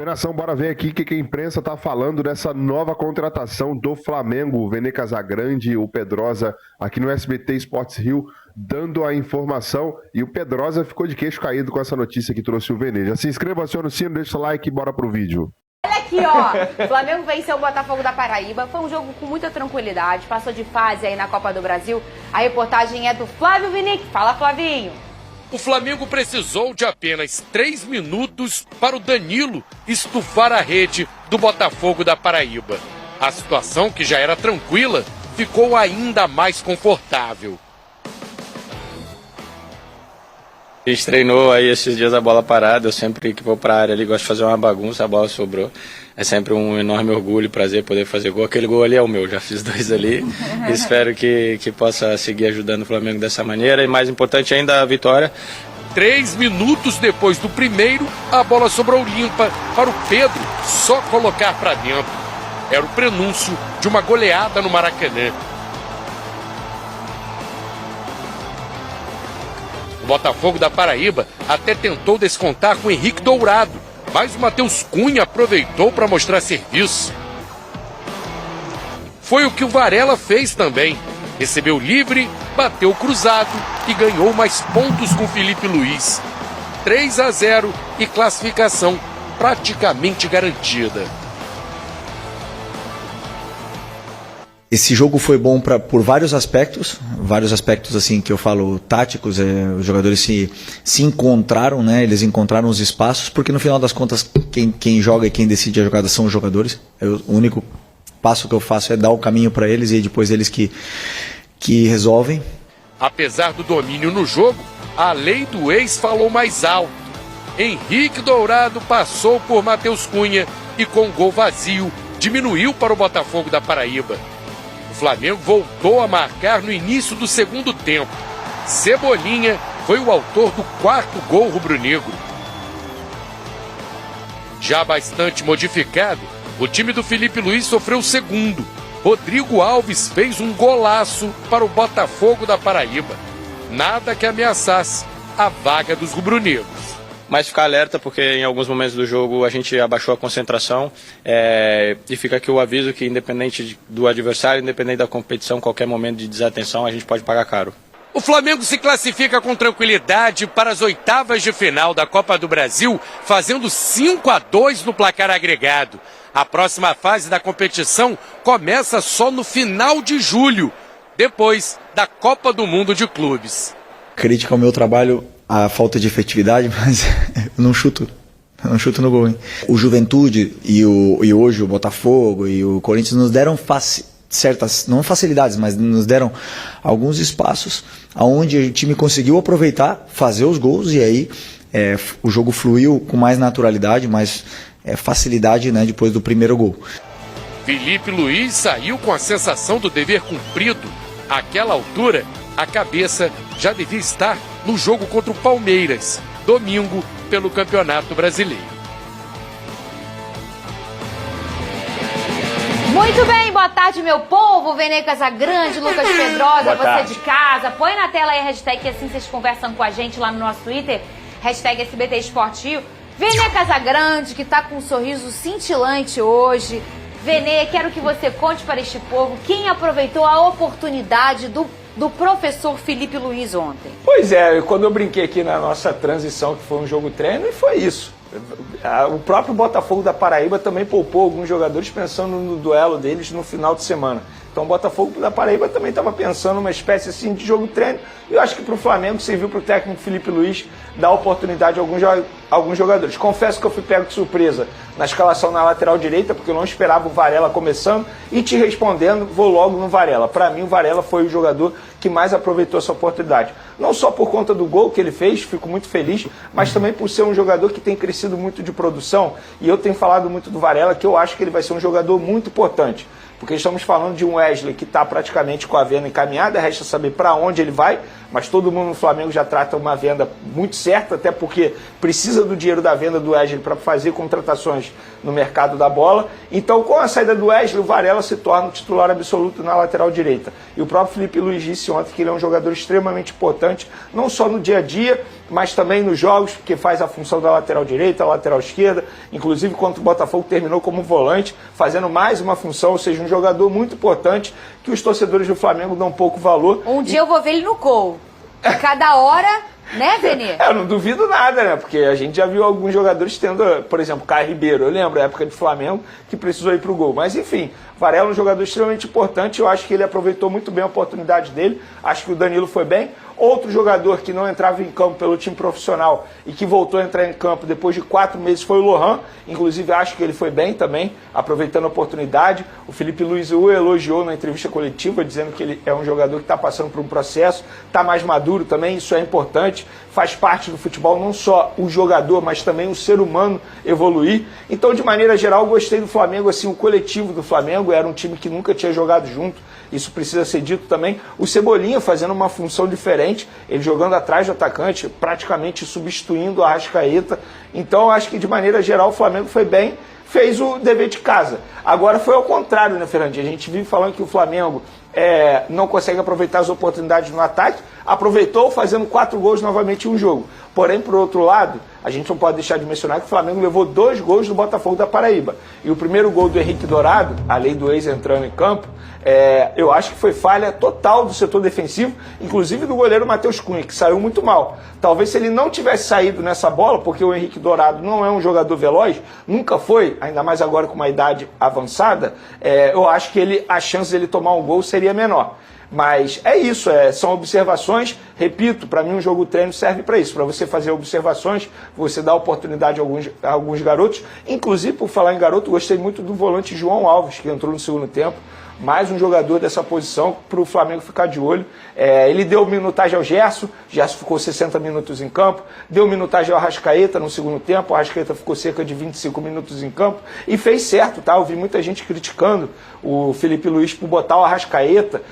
Nação, bora ver aqui o que a imprensa tá falando dessa nova contratação do Flamengo. O Vene Casagrande, o Pedrosa, aqui no SBT Esportes Rio, dando a informação. E o Pedrosa ficou de queixo caído com essa notícia que trouxe o Vene. Já se inscreva, aciona o sino, deixa o like e bora pro vídeo. Olha aqui, ó. O Flamengo venceu o Botafogo da Paraíba. Foi um jogo com muita tranquilidade. Passou de fase aí na Copa do Brasil. A reportagem é do Flávio Vinic. Fala, Flavinho. O Flamengo precisou de apenas 3 minutos para o Danilo estufar a rede do Botafogo da Paraíba. A situação, que já era tranquila, ficou ainda mais confortável. A gente treinou aí esses dias a bola parada. Eu sempre que vou para a área ali gosto de fazer uma bagunça, a bola sobrou. É sempre um enorme orgulho e prazer poder fazer gol. Aquele gol ali é o meu, já fiz 2 ali. Espero que possa seguir ajudando o Flamengo dessa maneira. E mais importante ainda, a vitória. 3 minutos depois do primeiro, a bola sobrou limpa para o Pedro só colocar para dentro. Era o prenúncio de uma goleada no Maracanã. O Botafogo da Paraíba até tentou descontar com o Henrique Dourado, mas o Matheus Cunha aproveitou para mostrar serviço. Foi o que o Varela fez também. Recebeu livre, bateu cruzado e ganhou mais pontos com Felipe Luiz. 3-0 e classificação praticamente garantida. Esse jogo foi bom por vários aspectos assim que eu falo táticos. Os jogadores se encontraram, né? Eles encontraram os espaços, porque no final das contas quem joga e quem decide a jogada são os jogadores. O único passo que eu faço é dar o caminho para eles e depois eles que resolvem. Apesar do domínio no jogo, a lei do ex falou mais alto. Henrique Dourado passou por Matheus Cunha e com gol vazio diminuiu para o Botafogo da Paraíba. O Flamengo voltou a marcar no início do segundo tempo. Cebolinha foi o autor do 4º gol rubro-negro. Já bastante modificado, o time do Felipe Luiz sofreu o segundo. Rodrigo Alves fez um golaço para o Botafogo da Paraíba. Nada que ameaçasse a vaga dos rubro-negros. Mas ficar alerta, porque em alguns momentos do jogo a gente abaixou a concentração, e fica aqui o aviso que independente do adversário, independente da competição, qualquer momento de desatenção a gente pode pagar caro. O Flamengo se classifica com tranquilidade para as oitavas de final da Copa do Brasil, fazendo 5-2 no placar agregado. A próxima fase da competição começa só no final de julho, depois da Copa do Mundo de Clubes. Crítica ao meu trabalho, a falta de efetividade, mas eu não chuto no gol, hein? O Juventude e hoje o Botafogo e o Corinthians nos deram certas, não facilidades, mas nos deram alguns espaços onde o time conseguiu aproveitar, fazer os gols e aí o jogo fluiu com mais naturalidade, mais facilidade, né, depois do primeiro gol. Felipe Luiz saiu com a sensação do dever cumprido. Àquela altura, a cabeça já devia estar no jogo contra o Palmeiras, domingo, pelo Campeonato Brasileiro. Muito bem, boa tarde, meu povo. Vene Casagrande, Lucas Pedrosa, você de casa. Põe na tela aí a hashtag que assim vocês conversam com a gente lá no nosso Twitter. Hashtag SBT Esporte Rio. Vene Casagrande, que tá com um sorriso cintilante hoje. Vene, quero que você conte para este povo quem aproveitou a oportunidade do professor Felipe Luiz ontem. Pois é, quando eu brinquei aqui na nossa transição, que foi um jogo treino, e foi isso. O próprio Botafogo da Paraíba também poupou alguns jogadores pensando no duelo deles no final de semana. Então o Botafogo da Paraíba também estava pensando uma espécie assim de jogo treino. E eu acho que para o Flamengo serviu para o técnico Felipe Luiz dar oportunidade a alguns jogadores. Confesso que eu fui pego de surpresa na escalação na lateral direita, porque eu não esperava o Varela começando. E te respondendo, vou logo no Varela. Para mim o Varela foi o jogador que mais aproveitou essa oportunidade. Não só por conta do gol que ele fez, fico muito feliz, mas também por ser um jogador que tem crescido muito de produção. E eu tenho falado muito do Varela, que eu acho que ele vai ser um jogador muito importante. porque estamos falando de um Wesley que está praticamente com a venda encaminhada, resta saber para onde ele vai, mas todo mundo no Flamengo já trata uma venda muito certa, até porque precisa do dinheiro da venda do Wesley para fazer contratações no mercado da bola. Então, com a saída do Wesley, o Varela se torna o titular absoluto na lateral direita. E o próprio Felipe Luiz disse ontem que ele é um jogador extremamente importante, não só no dia a dia, mas também nos jogos, porque faz a função da lateral direita, lateral esquerda, inclusive contra o Botafogo terminou como volante, fazendo mais uma função, ou seja, um jogador muito importante que os torcedores do Flamengo dão pouco valor. Um dia eu vou ver ele no gol. Cada hora, né, Vene? Eu não duvido nada, né? Porque a gente já viu alguns jogadores tendo, por exemplo, Caio Ribeiro. Eu lembro a época de Flamengo que precisou ir pro gol. Mas enfim, Varela é um jogador extremamente importante. Eu acho que ele aproveitou muito bem a oportunidade dele. Acho que o Danilo foi bem. Outro jogador que não entrava em campo pelo time profissional e que voltou a entrar em campo depois de 4 meses foi o Lohan. Inclusive, acho que ele foi bem também, aproveitando a oportunidade. O Felipe Luiz o elogiou na entrevista coletiva, dizendo que ele é um jogador que está passando por um processo, está mais maduro também, isso é importante. Faz parte do futebol, não só o jogador, mas também o ser humano evoluir. Então, de maneira geral, eu gostei do Flamengo, assim, o coletivo do Flamengo. Era um time que nunca tinha jogado junto, isso precisa ser dito também. O Cebolinha fazendo uma função diferente, ele jogando atrás do atacante, praticamente substituindo a Arrascaeta. Então, acho que de maneira geral o Flamengo foi bem, fez o dever de casa. Agora foi ao contrário, né, Fernandinho? A gente vive falando que o Flamengo não consegue aproveitar as oportunidades no ataque, aproveitou fazendo 4 gols novamente em um jogo. Porém, por outro lado, a gente não pode deixar de mencionar que o Flamengo levou 2 gols do Botafogo da Paraíba. E o primeiro gol do Henrique Dourado, a lei do ex entrando em campo, eu acho que foi falha total do setor defensivo, inclusive do goleiro Matheus Cunha, que saiu muito mal. Talvez se ele não tivesse saído nessa bola, porque o Henrique Dourado não é um jogador veloz, nunca foi, ainda mais agora com uma idade avançada, eu acho que a chance dele tomar um gol seria menor. Mas é isso, são observações. Repito, para mim um jogo treino serve para isso, para você fazer observações, você dar oportunidade a alguns garotos. Inclusive, por falar em garoto, gostei muito do volante João Alves, que entrou no segundo tempo. Mais um jogador dessa posição para o Flamengo ficar de olho. Ele deu minutagem ao Gerson ficou 60 minutos em campo, deu minutagem ao Arrascaeta no segundo tempo, o Arrascaeta ficou cerca de 25 minutos em campo e fez certo, tá? Eu vi muita gente criticando o Felipe Luiz por botar o Arrascaeta.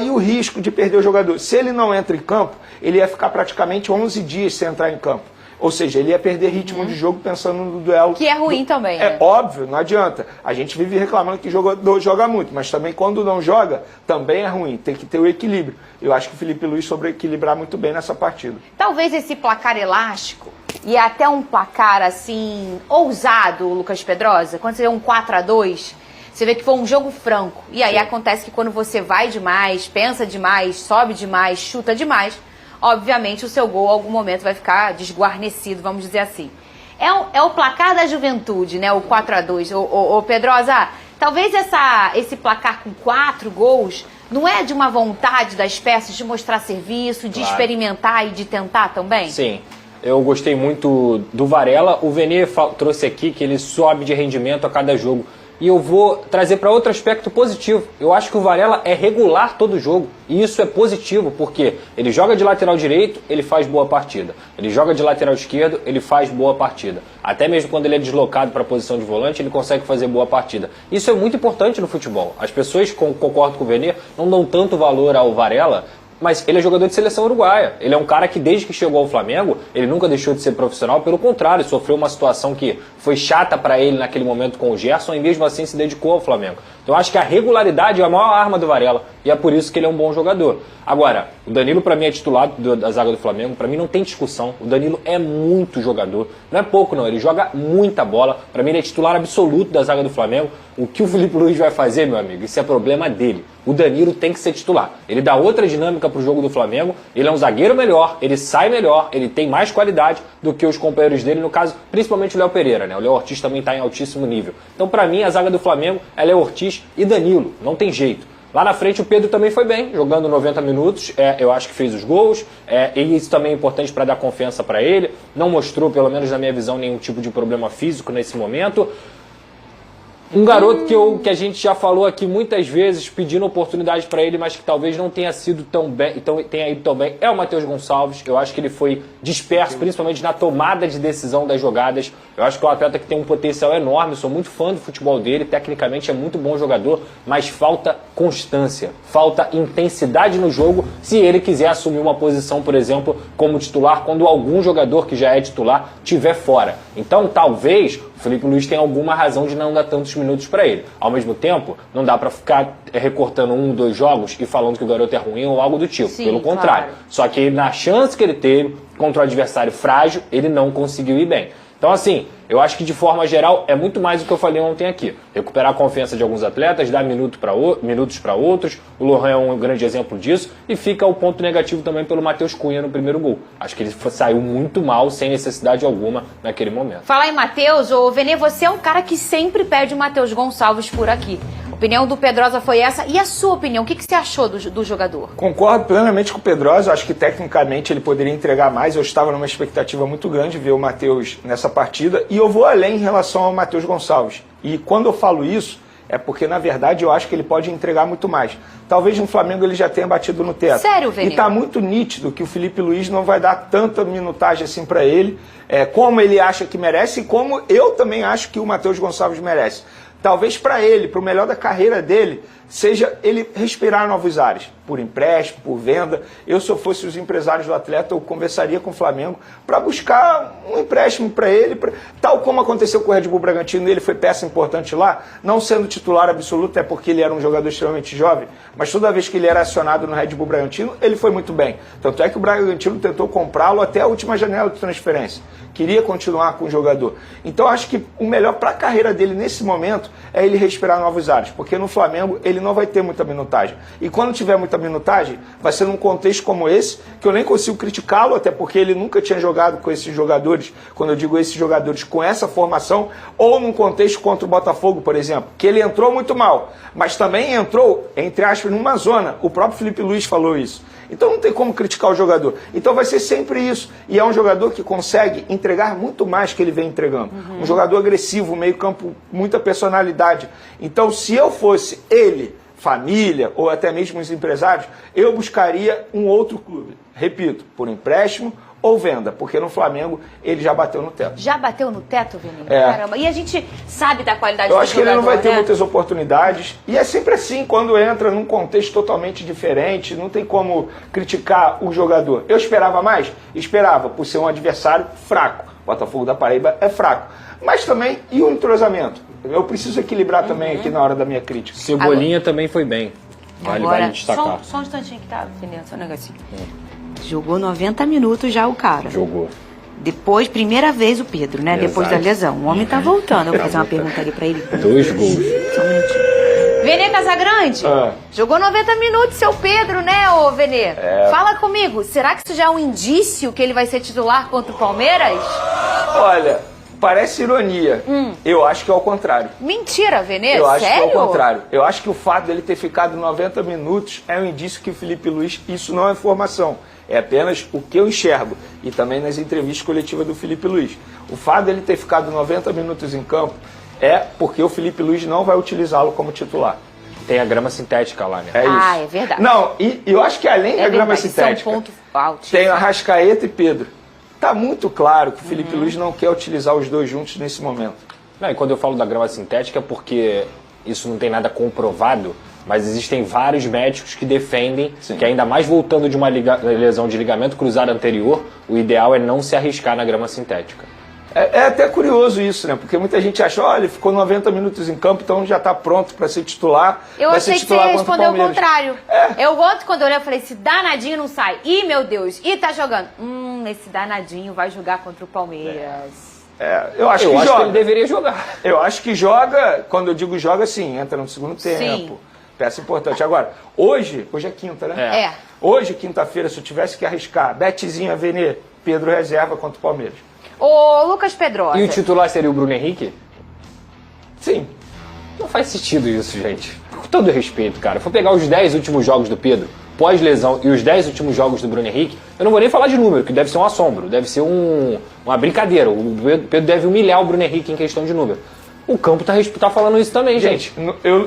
E o risco de perder o jogador. Se ele não entra em campo, ele ia ficar praticamente 11 dias sem entrar em campo. Ou seja, ele ia perder ritmo de jogo pensando no duelo. Que é ruim também, né? Óbvio, não adianta. A gente vive reclamando que jogador joga muito, mas também quando não joga, também é ruim. Tem que ter o equilíbrio. Eu acho que o Felipe Luiz soube equilibrar muito bem nessa partida. Talvez esse placar elástico e até um placar, assim, ousado, Lucas Pedrosa, quando você vê um 4-2, você vê que foi um jogo franco. E aí acontece que quando você vai demais, pensa demais, sobe demais, chuta demais, obviamente o seu gol em algum momento vai ficar desguarnecido, vamos dizer assim. É o placar da juventude, né? O 4-2. Ô Pedrosa, talvez esse placar com 4 gols não é de uma vontade das peças de mostrar serviço, de experimentar e de tentar também? Sim. Eu gostei muito do Varela. O Vene trouxe aqui que ele sobe de rendimento a cada jogo. E eu vou trazer para outro aspecto positivo. Eu acho que o Varela é regular todo jogo. E isso é positivo, porque ele joga de lateral direito, ele faz boa partida. Ele joga de lateral esquerdo, ele faz boa partida. Até mesmo quando ele é deslocado para a posição de volante, ele consegue fazer boa partida. Isso é muito importante no futebol. As pessoas, concordo com o Vene, não dão tanto valor ao Varela, mas ele é jogador de seleção uruguaia. Ele é um cara que desde que chegou ao Flamengo, ele nunca deixou de ser profissional, pelo contrário, sofreu uma situação que foi chata para ele naquele momento com o Gerson e mesmo assim se dedicou ao Flamengo. Então eu acho que a regularidade é a maior arma do Varela e é por isso que ele é um bom jogador. Agora, o Danilo para mim é titular da zaga do Flamengo, para mim não tem discussão. O Danilo é muito jogador, não é pouco não, ele joga muita bola. Para mim ele é titular absoluto da zaga do Flamengo. O que o Felipe Luiz vai fazer, meu amigo, isso é problema dele. O Danilo tem que ser titular. Ele dá outra dinâmica para o jogo do Flamengo, ele é um zagueiro melhor, ele sai melhor, ele tem mais qualidade do que os companheiros dele, no caso, principalmente o Léo Pereira, né? O Léo Ortiz também está em altíssimo nível. Então, para mim, a zaga do Flamengo é Léo Ortiz e Danilo, não tem jeito. Lá na frente o Pedro também foi bem, jogando 90 minutos, eu acho que fez os gols, e isso também é importante para dar confiança para ele. Não mostrou, pelo menos na minha visão, nenhum tipo de problema físico nesse momento. Um garoto que a gente já falou aqui muitas vezes, pedindo oportunidade para ele, mas que talvez não tenha sido tão bem, então tenha ido tão bem, é o Matheus Gonçalves. Eu acho que ele foi disperso, principalmente na tomada de decisão das jogadas. Eu acho que é um atleta que tem um potencial enorme, sou muito fã do futebol dele, tecnicamente é muito bom jogador, mas falta constância, falta intensidade no jogo se ele quiser assumir uma posição, por exemplo, como titular, quando algum jogador que já é titular estiver fora. Então, talvez o Felipe Luiz tenha alguma razão de não dar tantos minutos para ele. Ao mesmo tempo, não dá para ficar recortando 1, 2 jogos e falando que o garoto é ruim ou algo do tipo. Sim, pelo contrário. claro. Só que na chance que ele teve contra o adversário frágil, ele não conseguiu ir bem. Então, assim, eu acho que de forma geral é muito mais do que eu falei ontem aqui. Recuperar a confiança de alguns atletas, dar minutos para outros. O Lohan é um grande exemplo disso. E fica o ponto negativo também pelo Matheus Cunha no primeiro gol. Acho que ele saiu muito mal, sem necessidade alguma, naquele momento. Falar em Matheus, ô Venê, você é um cara que sempre pede o Matheus Gonçalves por aqui. A opinião do Pedrosa foi essa. E a sua opinião? O que você achou do jogador? Concordo plenamente com o Pedrosa, acho que tecnicamente ele poderia entregar mais, eu estava numa expectativa muito grande de ver o Matheus nessa partida, e eu vou além em relação ao Matheus Gonçalves. E quando eu falo isso, é porque na verdade eu acho que ele pode entregar muito mais. Talvez no Flamengo ele já tenha batido no teto. Sério, Venê? E está muito nítido que o Felipe Luiz não vai dar tanta minutagem assim para ele, como ele acha que merece e como eu também acho que o Matheus Gonçalves merece. Talvez para ele, para o melhor da carreira dele, seja ele respirar novos ares, por empréstimo, por venda. Eu, se eu fosse os empresários do atleta, eu conversaria com o Flamengo para buscar um empréstimo para ele, tal como aconteceu com o Red Bull Bragantino, ele foi peça importante lá, não sendo titular absoluto, é porque ele era um jogador extremamente jovem, mas toda vez que ele era acionado no Red Bull Bragantino, ele foi muito bem. Tanto é que o Bragantino tentou comprá-lo até a última janela de transferência. Queria continuar com o jogador. Então acho que o melhor para a carreira dele nesse momento é ele respirar novos ares, porque no Flamengo ele não vai ter muita minutagem. E quando tiver muita minutagem, vai ser num contexto como esse, que eu nem consigo criticá-lo, até porque ele nunca tinha jogado com esses jogadores, quando eu digo esses jogadores, com essa formação, ou num contexto contra o Botafogo, por exemplo, que ele entrou muito mal, mas também entrou, entre aspas, numa zona. O próprio Felipe Luiz falou isso. Então não tem como criticar o jogador. Então vai ser sempre isso. E é um jogador que consegue entregar muito mais que ele vem entregando. Um jogador agressivo, meio campo, muita personalidade. Então se eu fosse ele, família ou até mesmo os empresários, eu buscaria um outro clube. Repito, por empréstimo ou venda, porque no Flamengo ele já bateu no teto. Já bateu no teto, Venê? É. Caramba. E a gente sabe da qualidade do jogador, Eu acho que ele não vai ter né? muitas oportunidades. E é sempre assim, quando entra num contexto totalmente diferente, não tem como criticar o jogador. Eu esperava mais? Esperava, por ser um adversário fraco. O Botafogo da Paraíba é fraco. Mas também, e o entrosamento? Eu preciso equilibrar também aqui na hora da minha crítica. Cebolinha também foi bem. Vale destacar. Só um instantinho que tá, Venê, só um negocinho. Jogou 90 minutos já o cara. Jogou. Depois, primeira vez o Pedro, né? Exato. Depois da lesão. O homem tá voltando. Eu vou fazer uma pergunta ali pra ele. 2 gols. Só um minutinho. Venê Casagrande, jogou 90 minutos, seu Pedro, né, ô Venê? Fala comigo, será que isso já é um indício que ele vai ser titular contra o Palmeiras? Olha, parece ironia. Eu acho que é ao contrário. Mentira, Venê? Eu acho Sério? que é o contrário. Eu acho que o fato dele ter ficado 90 minutos é um indício que o Felipe Luiz, isso não é informação, é apenas o que eu enxergo. E também nas entrevistas coletivas do Felipe Luiz. O fato dele ter ficado 90 minutos em campo é porque o Felipe Luiz não vai utilizá-lo como titular. Tem a grama sintética lá, né? É isso. Ah, é verdade. Não, e eu acho que além da grama verdade, isso é um sintética, ponto alto. tem o Arrascaeta e Pedro. Tá muito claro que o Felipe Luiz não quer utilizar os dois juntos nesse momento. Não, e quando eu falo da grama sintética é porque isso não tem nada comprovado, mas existem vários médicos que defendem que ainda mais voltando de uma lesão de ligamento cruzado anterior, o ideal é não se arriscar na grama sintética. É até curioso isso, né? Porque muita gente acha, olha, ele ficou 90 minutos em campo, então já está pronto para ser titular. Eu achei que você ia responder o contrário. É. Eu ontem, quando eu olhei, eu falei, esse danadinho não sai. Ih, meu Deus, e tá jogando. Esse danadinho vai jogar contra o Palmeiras. Eu acho que que joga. ele deveria jogar. Eu acho que joga, quando eu digo joga, sim, entra no segundo tempo. Peça importante. Agora, hoje é quinta, né? É. Hoje, quinta-feira, se eu tivesse que arriscar, Betezinha, Venê, Pedro reserva contra o Palmeiras. Ô, Lucas Pedrosa. E o titular seria o Bruno Henrique? Sim. Não faz sentido isso, gente. Com todo respeito, cara. For pegar os 10 últimos jogos do Pedro, pós-lesão, e os 10 últimos jogos do Bruno Henrique, eu não vou nem falar de número, que deve ser um assombro, deve ser uma brincadeira. O Pedro deve humilhar o Bruno Henrique em questão de número. O campo tá falando isso também, gente.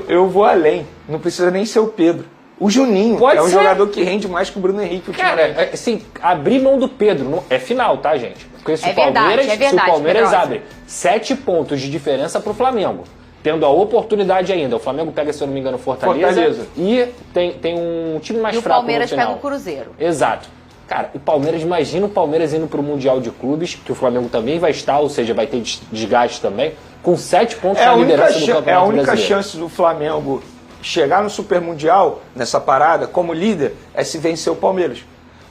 Eu vou além. Não precisa nem ser o Pedro. O Juninho Pode é um ser. jogador que rende mais que o Bruno Henrique ultimamente. Cara, assim, abrir mão do Pedro é final, tá, gente? Porque se É o Palmeiras, verdade, se o Palmeiras Pedrosa. abre 7 pontos de diferença pro Flamengo, tendo a oportunidade ainda, o Flamengo pega, se eu não me engano, Fortaleza. E tem um time mais E o fraco Palmeiras no final. pega o Cruzeiro. Exato. Cara, o Palmeiras, imagina o Palmeiras indo pro Mundial de Clubes, que o Flamengo também vai estar, ou seja, vai ter desgaste também, com 7 pontos na liderança do Campeonato É a única Brasileiro. chance do Flamengo chegar no Super Mundial, nessa parada, como líder, é se vencer o Palmeiras.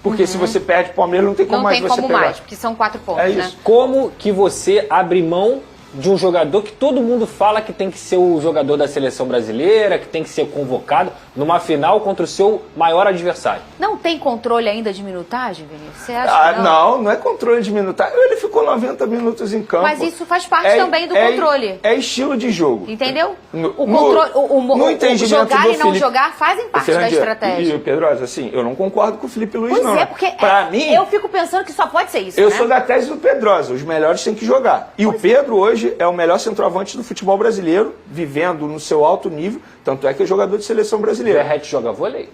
Porque se você perde o Palmeiras, não tem como Não mais tem você como pegar. mais, porque são 4 pontos, É né? isso. Como que você abre mão de um jogador que todo mundo fala que tem que ser o jogador da seleção brasileira, que tem que ser convocado numa final contra o seu maior adversário? Não tem controle ainda de minutagem, Vinícius? Você acha que Não é controle de minutagem. Ele ficou 90 minutos em campo. Mas isso faz parte também do controle. É estilo de jogo. Entendeu? No controle, no entendimento jogar do e não Felipe- jogar fazem parte da Fernandinha, estratégia. E Pedrosa, assim, eu não concordo com o Felipe Luiz, Pois não. é, porque pra mim, eu fico pensando que só pode ser isso, eu né? sou da tese do Pedrosa. Os melhores têm que jogar. E o Pedro hoje é o melhor centroavante do futebol brasileiro, vivendo no seu alto nível. Tanto é que é jogador de seleção O brasileira. Verratti joga vôlei?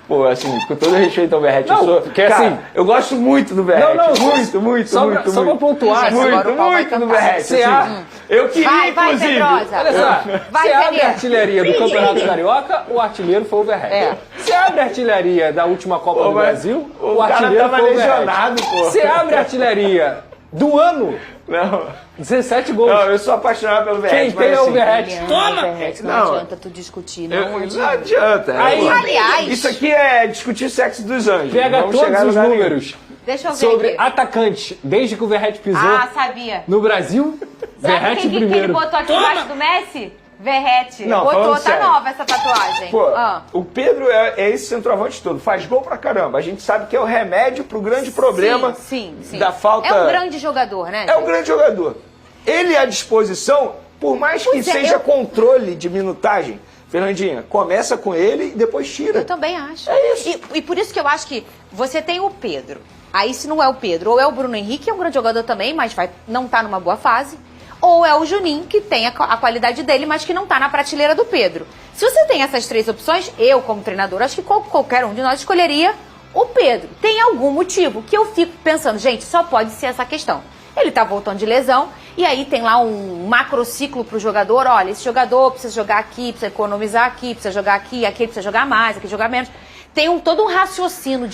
Pô, assim, com todo respeito ao Verratti, Não, eu sou... porque, Cara, assim, eu gosto muito do Verratti. Muito. Só pra pontuar. Gente, agora o pau vai Muito do cantar. Verratti. Você assim. Eu queria, Vai, inclusive... Pedrosa. Olha só, Vai, você abre Felipe. a artilharia do Campeonato Carioca, o artilheiro foi o Verratti. É. Você abre a artilharia da última Copa do mas Brasil, o o cara artilheiro tava foi o lesionado, Verratti. pô. Você abre a artilharia do ano, Não, 17 gols. não, eu sou apaixonado pelo Verratti. Quem tem mas, é o assim, Verratti. Toma! Não Não. adianta tu discutir, Não não adianta. adianta. Aí- Aliás- Isso aqui é discutir sexo dos anjos. Pega Vamos todos chegar a os lugar nenhum. números Deixa eu ver sobre aqui. atacantes, desde que o Verratti pisou Ah, sabia. no Brasil, Sabe Verratti quem que ele primeiro. botou aqui embaixo do Messi? Verratti. Não, Botou, falando tá sério. nova essa tatuagem. Pô, Ah. o Pedro é esse centroavante todo. Faz gol pra caramba. A gente sabe que é o remédio pro grande problema Sim. da falta... É um grande jogador, né? É um grande jogador. Ele à disposição, por mais que Pois é, seja eu- controle de minutagem, Fernandinha, começa com ele e depois tira. Eu também acho. É isso. E por isso que eu acho que você tem o Pedro. Aí se não é o Pedro, ou é o Bruno Henrique, que é um grande jogador também, mas não tá numa boa fase. Ou é o Juninho, que tem a qualidade dele, mas que não tá na prateleira do Pedro. Se você tem essas 3 opções, eu, como treinador, acho que qualquer um de nós escolheria o Pedro. Tem algum motivo que eu fico pensando, gente, só pode ser essa questão. Ele tá voltando de lesão, e aí tem lá um macrociclo pro jogador, olha, esse jogador precisa jogar aqui, precisa economizar aqui, precisa jogar aqui, aqui precisa jogar mais, aqui jogar menos. Tem todo um raciocínio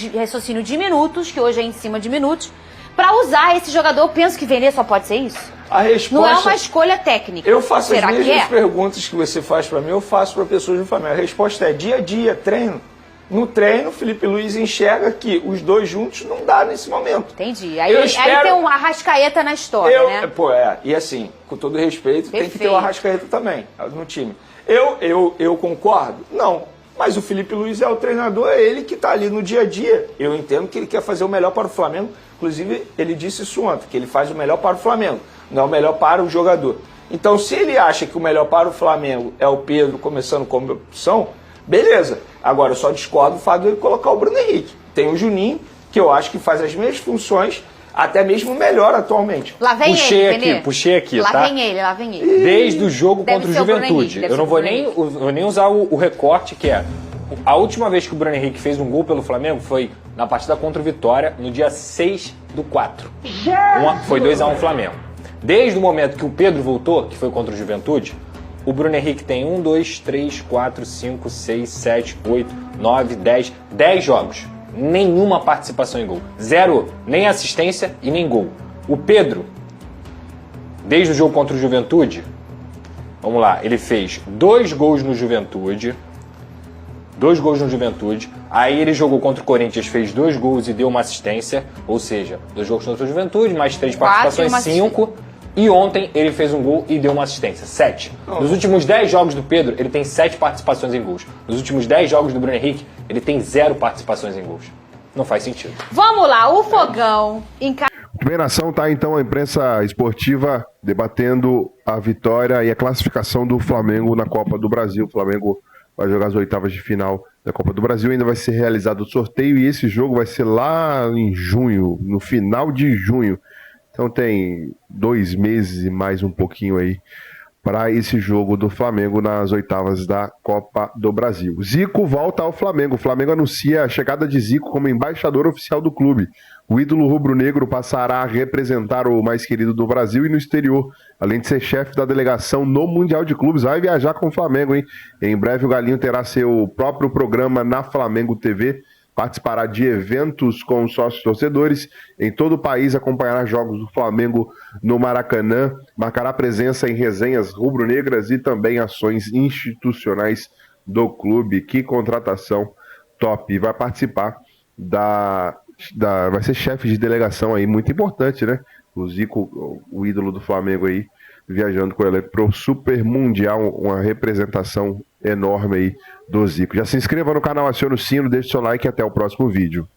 de minutos, que hoje é em cima de minutos, pra usar esse jogador. Eu penso que Vene só pode ser isso. A resposta... Não é uma escolha técnica. Eu faço Será as que mesmas é? perguntas que você faz pra mim, eu faço pra pessoas do Flamengo. A resposta é dia a dia, treino. No treino, Felipe Luiz enxerga que os dois juntos não dá nesse momento. Entendi. Aí, Eu aí espero- tem um Arrascaeta na história, né? Pô, e assim, com todo respeito, tem que ter Perfeito. o Arrascaeta também no time. Eu concordo? Não. Mas o Felipe Luiz é o treinador, é ele que está ali no dia a dia. Eu entendo que ele quer fazer o melhor para o Flamengo. Inclusive, ele disse isso ontem, que ele faz o melhor para o Flamengo, não é o melhor para o jogador. Então, se ele acha que o melhor para o Flamengo é o Pedro começando como opção, beleza. Agora, eu só discordo do fato dele colocar o Bruno Henrique. Tem o Juninho, que eu acho que faz as mesmas funções, até mesmo melhor atualmente. Lá vem Puxei aqui, lá tá? vem ele, lá vem ele. Desde o jogo Deve contra o ser o Bruno Juventude. Henrique, deve Eu não ser vou o Bruno nem, nem usar o recorte, que é a última vez que o Bruno Henrique fez um gol pelo Flamengo foi na partida contra o Vitória, no dia 6/4. Foi 2-1 Flamengo. Desde o momento que o Pedro voltou, que foi contra o Juventude, o Bruno Henrique tem 1, 2, 3, 4, 5, 6, 7, 8, 9, 10 jogos. Nenhuma participação em gol. 0, nem assistência e nem gol. O Pedro, desde o jogo contra o Juventude, vamos lá, ele fez 2 gols no Juventude. 2 gols no Juventude. Aí ele jogou contra o Corinthians, fez 2 gols e deu uma assistência. Ou seja, 2 gols contra o Juventude, mais 3 participações, 5. E ontem ele fez um gol e deu uma assistência. 7. Nos últimos 10 jogos do Pedro, ele tem 7 participações em gols. Nos últimos 10 jogos do Bruno Henrique, ele tem 0 participações em gols. Não faz sentido. Vamos lá, o Fogão Primeira ação tá então a imprensa esportiva debatendo a vitória e a classificação do Flamengo na Copa do Brasil. O Flamengo vai jogar as oitavas de final da Copa do Brasil, ainda vai ser realizado o sorteio e esse jogo vai ser lá em junho, no final de junho. Então tem 2 meses e mais um pouquinho aí para esse jogo do Flamengo nas oitavas da Copa do Brasil. Zico volta ao Flamengo. O Flamengo anuncia a chegada de Zico como embaixador oficial do clube. O ídolo rubro-negro passará a representar o mais querido do Brasil e no exterior, além de ser chefe da delegação no Mundial de Clubes. Vai viajar com o Flamengo, hein? Em breve o Galinho terá seu próprio programa na Flamengo TV, participará de eventos com sócios torcedores em todo o país, acompanhará jogos do Flamengo no Maracanã, marcará presença em resenhas rubro-negras e também ações institucionais do clube. Que contratação top! E vai participar vai ser chefe de delegação aí, muito importante, né? O Zico, o ídolo do Flamengo aí, viajando com ele pro Super Mundial, uma representação enorme aí do Zico. Já se inscreva no canal, acione o sino, deixe seu like e até o próximo vídeo.